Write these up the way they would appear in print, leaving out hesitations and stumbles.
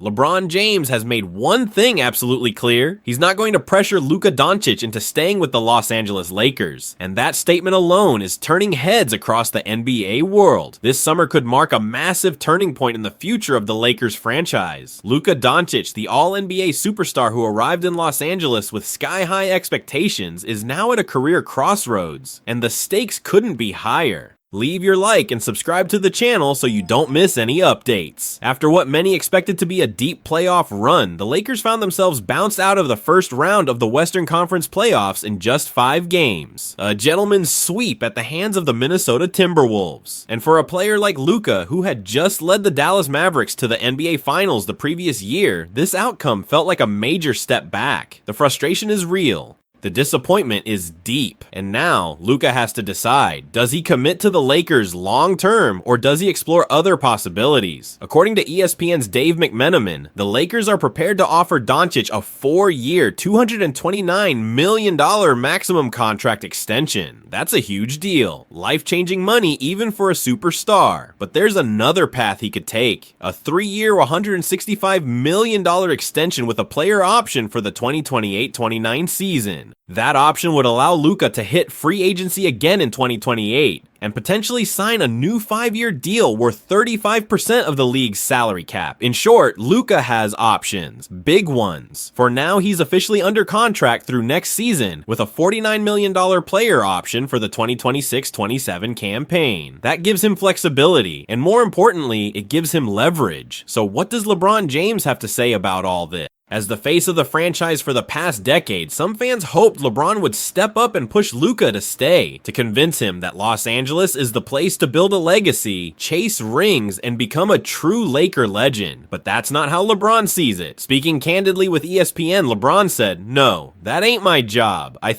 LeBron James has made one thing absolutely clear. He's not going to pressure Luka Doncic into staying with the Los Angeles Lakers. And that statement alone is turning heads across the NBA world. This summer could mark a massive turning point in the future of the Lakers franchise. Luka Doncic, the All-NBA superstar who arrived in Los Angeles with sky-high expectations, is now at a career crossroads, and the stakes couldn't be higher. Leave your like and subscribe to the channel so you don't miss any updates. After what many expected to be a deep playoff run, the Lakers found themselves bounced out of the first round of the Western Conference playoffs in just 5 games. A gentleman's sweep at the hands of the Minnesota Timberwolves. And for a player like Luka, who had just led the Dallas Mavericks to the NBA Finals the previous year, this outcome felt like a major step back. The frustration is real. The disappointment is deep, and now Luka has to decide, does he commit to the Lakers long-term, or does he explore other possibilities? According to ESPN's Dave McMenamin, the Lakers are prepared to offer Doncic a 4-year, $229 million maximum contract extension. That's a huge deal. Life-changing money even for a superstar. But there's another path he could take. A 3-year, $165 million extension with a player option for the 2028-29 season. That option would allow Luka to hit free agency again in 2028 and potentially sign a new 5-year deal worth 35% of the league's salary cap. In short, Luka has options, big ones. For now, he's officially under contract through next season with a $49 million player option for the 2026-27 campaign. That gives him flexibility, and more importantly, it gives him leverage. So what does LeBron James have to say about all this? As the face of the franchise for the past decade, some fans hoped LeBron would step up and push Luka to stay, to convince him that Los Angeles is the place to build a legacy, chase rings, and become a true Laker legend. But that's not how LeBron sees it. Speaking candidly with ESPN, LeBron said, "No, that ain't my job. I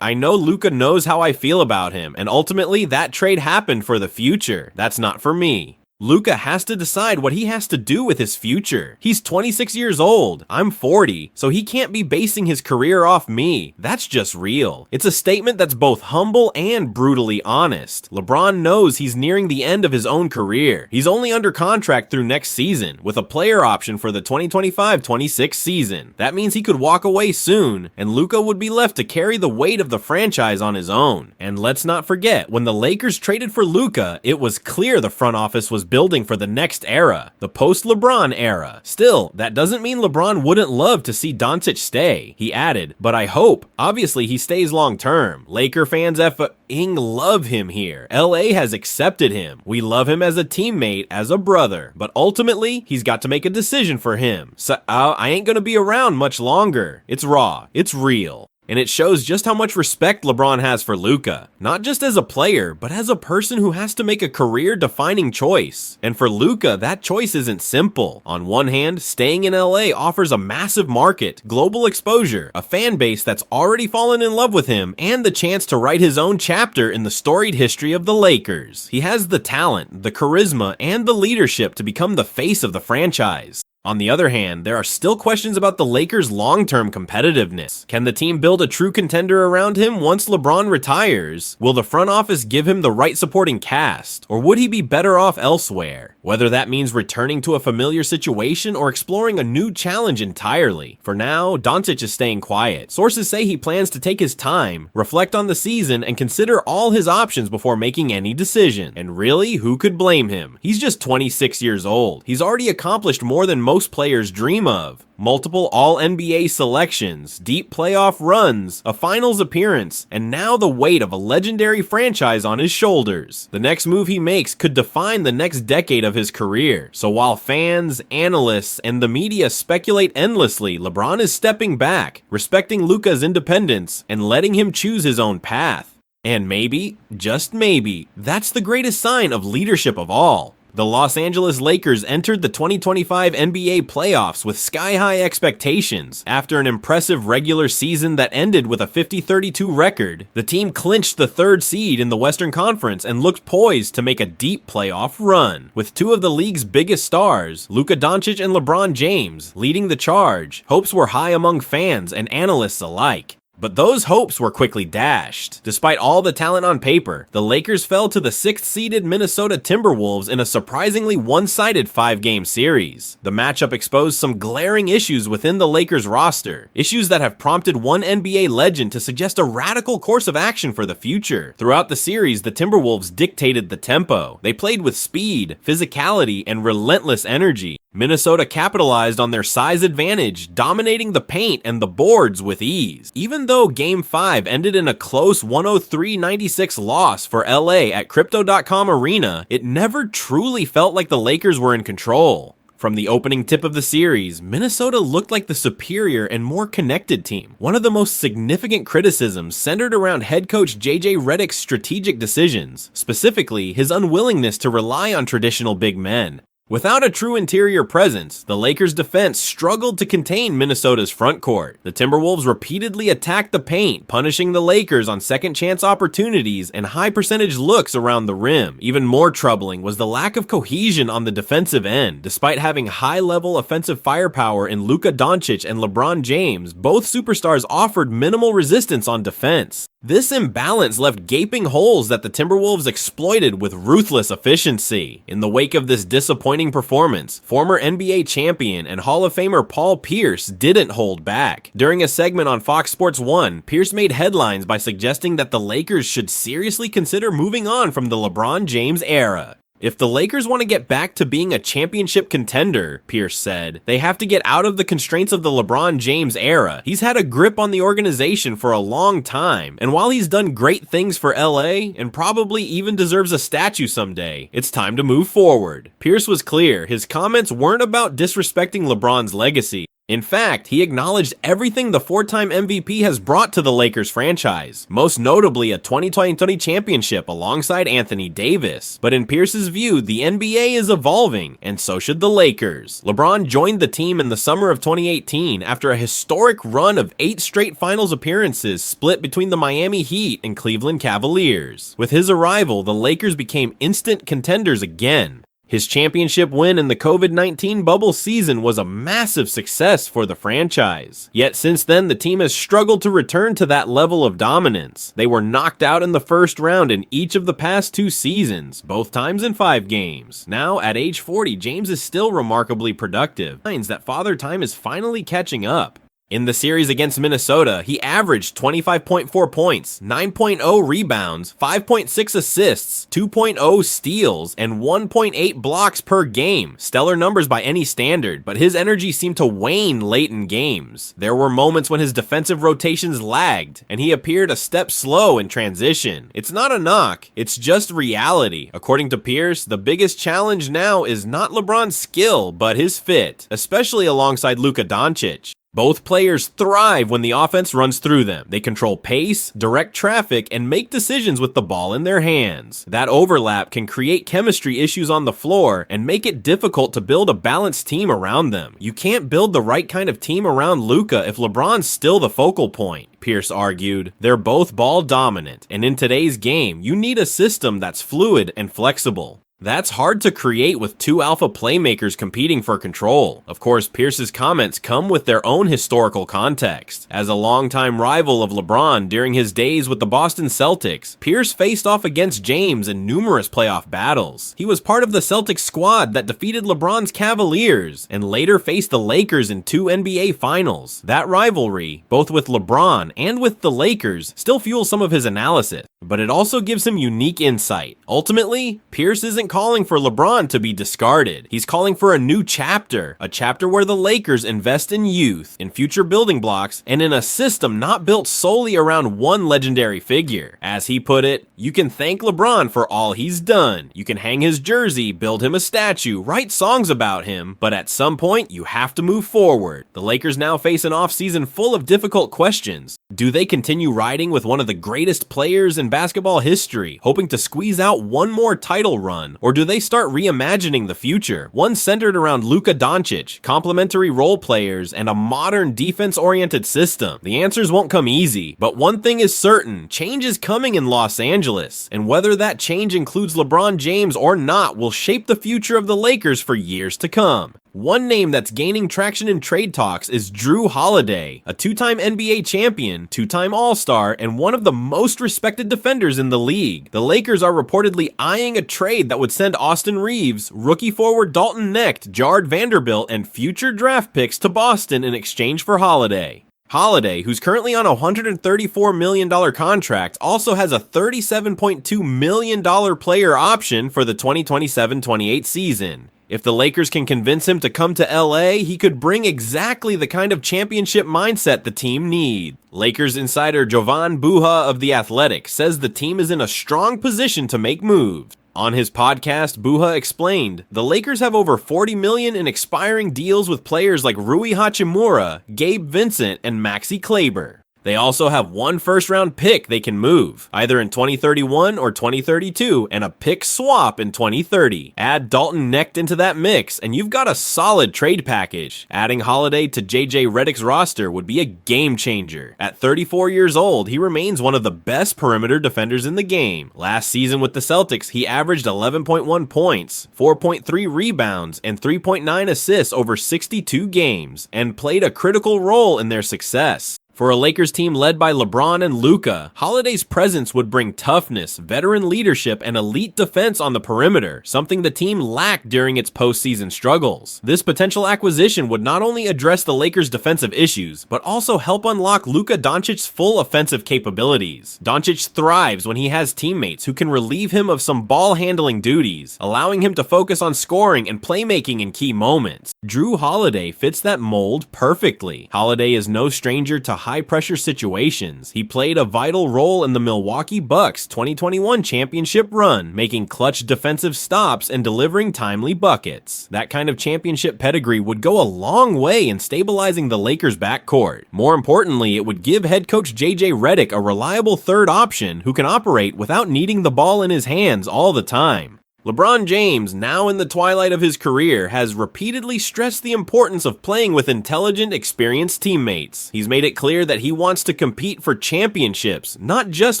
know Luka knows how I feel about him, and ultimately that trade happened for the future. That's not for me." Luka has to decide what he has to do with his future. He's 26 years old. I'm 40, so he can't be basing his career off me. That's just real. It's a statement that's both humble and brutally honest. LeBron knows he's nearing the end of his own career. He's only under contract through next season, with a player option for the 2025-26 season. That means he could walk away soon, and Luka would be left to carry the weight of the franchise on his own. And let's not forget, when the Lakers traded for Luka, it was clear the front office was building for the next era, the post-LeBron era. Still, that doesn't mean LeBron wouldn't love to see Doncic stay. He added, "But I hope, obviously, he stays long-term. Laker fans love him here. LA has accepted him. We love him as a teammate, as a brother. But ultimately, he's got to make a decision for him. So, I ain't gonna be around much longer." It's raw. It's real. And it shows just how much respect LeBron has for Luka. Not just as a player, but as a person who has to make a career-defining choice. And for Luka, that choice isn't simple. On one hand, staying in LA offers a massive market, global exposure, a fan base that's already fallen in love with him, and the chance to write his own chapter in the storied history of the Lakers. He has the talent, the charisma, and the leadership to become the face of the franchise. On the other hand, there are still questions about the Lakers' long-term competitiveness. Can the team build a true contender around him once LeBron retires? Will the front office give him the right supporting cast? Or would he be better off elsewhere? Whether that means returning to a familiar situation or exploring a new challenge entirely. For now, Doncic is staying quiet. Sources say he plans to take his time, reflect on the season, and consider all his options before making any decision. And really, who could blame him? He's just 26 years old. He's already accomplished more than most players dream of. Multiple All-NBA selections, deep playoff runs, a finals appearance, and now the weight of a legendary franchise on his shoulders. The next move he makes could define the next decade of his career. So while fans, analysts, and the media speculate endlessly, LeBron is stepping back, respecting Luka's independence, and letting him choose his own path. And maybe, just maybe, that's the greatest sign of leadership of all. The Los Angeles Lakers entered the 2025 NBA playoffs with sky-high expectations. After an impressive regular season that ended with a 50-32 record, the team clinched the 3rd seed in the Western Conference and looked poised to make a deep playoff run. With 2 of the league's biggest stars, Luka Doncic and LeBron James, leading the charge, hopes were high among fans and analysts alike. But those hopes were quickly dashed. Despite all the talent on paper, the Lakers fell to the 6th-seeded Minnesota Timberwolves in a surprisingly one-sided 5-game series. The matchup exposed some glaring issues within the Lakers roster, issues that have prompted one NBA legend to suggest a radical course of action for the future. Throughout the series, the Timberwolves dictated the tempo. They played with speed, physicality, and relentless energy. Minnesota capitalized on their size advantage, dominating the paint and the boards with ease. Even though Game 5 ended in a close 103-96 loss for LA at Crypto.com Arena, it never truly felt like the Lakers were in control. From the opening tip of the series, Minnesota looked like the superior and more connected team. One of the most significant criticisms centered around head coach JJ Redick's strategic decisions, specifically his unwillingness to rely on traditional big men. Without a true interior presence, the Lakers' defense struggled to contain Minnesota's front court. The Timberwolves repeatedly attacked the paint, punishing the Lakers on second-chance opportunities and high-percentage looks around the rim. Even more troubling was the lack of cohesion on the defensive end. Despite having high-level offensive firepower in Luka Doncic and LeBron James, both superstars offered minimal resistance on defense. This imbalance left gaping holes that the Timberwolves exploited with ruthless efficiency. In the wake of this disappointing performance, former NBA champion and Hall of Famer Paul Pierce didn't hold back. During a segment on Fox Sports 1, Pierce made headlines by suggesting that the Lakers should seriously consider moving on from the LeBron James era. If the Lakers want to get back to being a championship contender, Pierce said, they have to get out of the constraints of the LeBron James era. He's had a grip on the organization for a long time, and while he's done great things for LA and probably even deserves a statue someday, it's time to move forward. Pierce was clear, his comments weren't about disrespecting LeBron's legacy. In fact, he acknowledged everything the 4-time MVP has brought to the Lakers franchise, most notably a 2020 championship alongside Anthony Davis. But in Pierce's view, the NBA is evolving, and so should the Lakers. LeBron joined the team in the summer of 2018 after a historic run of 8 straight finals appearances split between the Miami Heat and Cleveland Cavaliers. With his arrival, the Lakers became instant contenders again. His championship win in the COVID-19 bubble season was a massive success for the franchise. Yet since then, the team has struggled to return to that level of dominance. They were knocked out in the first round in each of the past 2 seasons, both times in 5 games. Now, at age 40, James is still remarkably productive. Signs that father time is finally catching up. In the series against Minnesota, he averaged 25.4 points, 9.0 rebounds, 5.6 assists, 2.0 steals, and 1.8 blocks per game. Stellar numbers by any standard, but his energy seemed to wane late in games. There were moments when his defensive rotations lagged, and he appeared a step slow in transition. It's not a knock, it's just reality. According to Pierce, the biggest challenge now is not LeBron's skill, but his fit, especially alongside Luka Doncic. Both players thrive when the offense runs through them. They control pace, direct traffic, and make decisions with the ball in their hands. That overlap can create chemistry issues on the floor and make it difficult to build a balanced team around them. You can't build the right kind of team around Luka if LeBron's still the focal point, Pierce argued. They're both ball dominant, and in today's game, you need a system that's fluid and flexible. That's hard to create with 2 alpha playmakers competing for control. Of course, Pierce's comments come with their own historical context. As a longtime rival of LeBron during his days with the Boston Celtics, Pierce faced off against James in numerous playoff battles. He was part of the Celtics squad that defeated LeBron's Cavaliers and later faced the Lakers in 2 NBA finals. That rivalry, both with LeBron and with the Lakers, still fuels some of his analysis, but it also gives him unique insight. Ultimately, Pierce isn't calling for LeBron to be discarded. He's calling for a new chapter, a chapter where the Lakers invest in youth, in future building blocks, and in a system not built solely around one legendary figure. As he put it, you can thank LeBron for all he's done. You can hang his jersey, build him a statue, write songs about him, but at some point, you have to move forward. The Lakers now face an offseason full of difficult questions. Do they continue riding with one of the greatest players in basketball history, hoping to squeeze out one more title run? Or do they start reimagining the future, one centered around Luka Doncic, complementary role players, and a modern defense-oriented system? The answers won't come easy, but one thing is certain, change is coming in Los Angeles, and whether that change includes LeBron James or not will shape the future of the Lakers for years to come. One name that's gaining traction in trade talks is Jrue Holiday, a two-time NBA champion, two-time All-Star, and one of the most respected defenders in the league. The Lakers are reportedly eyeing a trade that would send Austin Reeves, rookie forward Dalton Knecht, Jared Vanderbilt, and future draft picks to Boston in exchange for Holiday. Holiday, who's currently on a $134 million contract, also has a $37.2 million player option for the 2027-28 season. If the Lakers can convince him to come to LA, he could bring exactly the kind of championship mindset the team needs. Lakers insider Jovan Buha of The Athletic says the team is in a strong position to make moves. On his podcast, Buha explained, the Lakers have over $40 million in expiring deals with players like Rui Hachimura, Gabe Vincent, and Maxi Kleber. They also have one first-round pick they can move, either in 2031 or 2032, and a pick swap in 2030. Add Dalton Knecht into that mix, and you've got a solid trade package. Adding Holiday to JJ Redick's roster would be a game changer. At 34 years old, he remains one of the best perimeter defenders in the game. Last season with the Celtics, he averaged 11.1 points, 4.3 rebounds, and 3.9 assists over 62 games, and played a critical role in their success. For a Lakers team led by LeBron and Luka, Holiday's presence would bring toughness, veteran leadership, and elite defense on the perimeter, something the team lacked during its postseason struggles. This potential acquisition would not only address the Lakers' defensive issues, but also help unlock Luka Doncic's full offensive capabilities. Doncic thrives when he has teammates who can relieve him of some ball-handling duties, allowing him to focus on scoring and playmaking in key moments. Jrue Holiday fits that mold perfectly. Holiday is no stranger to high-pressure situations. He played a vital role in the Milwaukee Bucks' 2021 championship run, making clutch defensive stops and delivering timely buckets. That kind of championship pedigree would go a long way in stabilizing the Lakers' backcourt. More importantly, it would give head coach JJ Redick a reliable third option who can operate without needing the ball in his hands all the time. LeBron James, now in the twilight of his career, has repeatedly stressed the importance of playing with intelligent, experienced teammates. He's made it clear that he wants to compete for championships, not just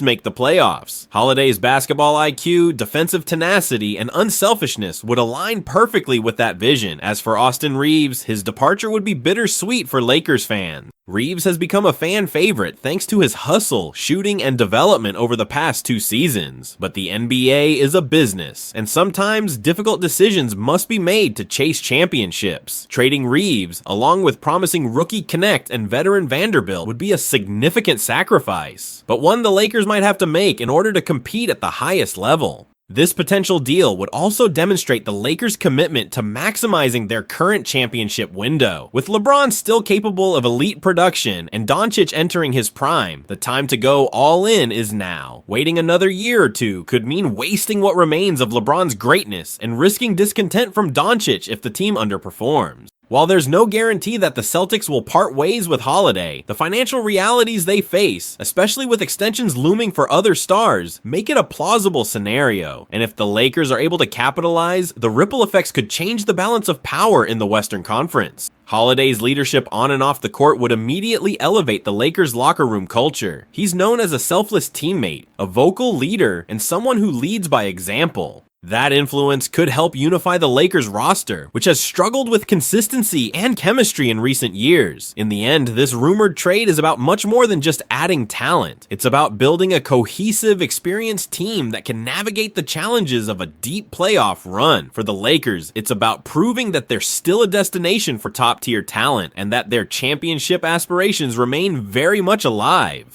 make the playoffs. Holiday's basketball IQ, defensive tenacity, and unselfishness would align perfectly with that vision. As for Austin Reeves, his departure would be bittersweet for Lakers fans. Reeves has become a fan favorite thanks to his hustle, shooting, and development over the past 2 seasons. But the NBA is a business, and sometimes difficult decisions must be made to chase championships. Trading Reeves, along with promising rookie Knecht and veteran Vanderbilt, would be a significant sacrifice, but one the Lakers might have to make in order to compete at the highest level. This potential deal would also demonstrate the Lakers' commitment to maximizing their current championship window. With LeBron still capable of elite production and Doncic entering his prime, the time to go all in is now. Waiting another year or two could mean wasting what remains of LeBron's greatness and risking discontent from Doncic if the team underperforms. While there's no guarantee that the Celtics will part ways with Holiday, the financial realities they face, especially with extensions looming for other stars, make it a plausible scenario. And if the Lakers are able to capitalize, the ripple effects could change the balance of power in the Western Conference. Holiday's leadership on and off the court would immediately elevate the Lakers' locker room culture. He's known as a selfless teammate, a vocal leader, and someone who leads by example. That influence could help unify the Lakers roster, which has struggled with consistency and chemistry in recent years. In the end, this rumored trade is about much more than just adding talent. It's about building a cohesive, experienced team that can navigate the challenges of a deep playoff run. For the Lakers, it's about proving that they're still a destination for top-tier talent and that their championship aspirations remain very much alive.